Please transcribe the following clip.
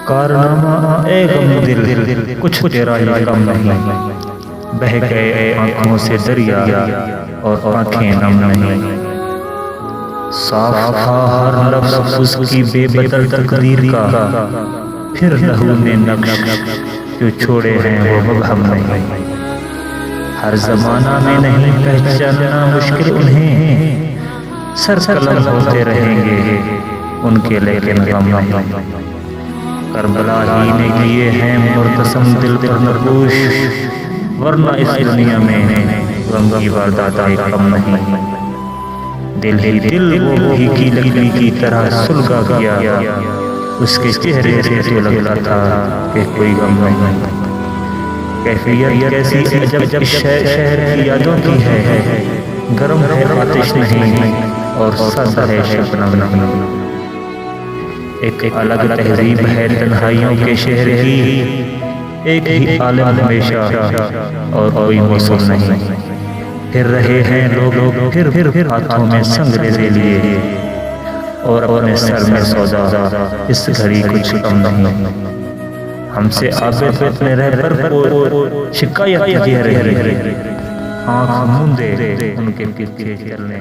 کارنامہ اے غم دل کچھ تیرا ہی کم نہیں، بہہ گئے آنکھوں سے دریا اور آنکھیں نم نہیں، صاف تھا ہر لفظ اس کی بے بدل تقدیر کا، پھر لہو نے نقش جو چھوڑے ہیں وہ مبہم نہیں، ہر زمانہ میں نہیں پہچاننا مشکل انہیں، سر قلم ہوتے رہیں گے ان کے لیکن غم نہیں، کربلا ہی نے کیے ہیں مرتسم دل پر نقوش، ورنہ اس دنیا میں غم کی واردات کم نہیں، دل ہی دل وہ بھیگی لکڑی کی طرح سلگا گیا، اس کے چہرے سے تو لگتا تھا کہ کوئی غم نہیں، کیفیت کیسی عجب شہر کی یادوں کی ہے، گرم ہے آتش نہیں اور سرد ہے شبنم نہیں، ایک الگ تہذیب ہے تنہائیوں کے شہر کی، ایک ہی عالم ہمیشہ اور کوئی موسم نہیں، پھر رہے ہیں لوگ پھر ہاتھوں میں سنگریزے لیے، اور اپنے سر میں سودا اس گھڑی کچھ کم نہیں، ہم سے عابد اپنے رہبر کو شکایت کیے رہے، آنکھ موندے ان کے پیچھے چلنے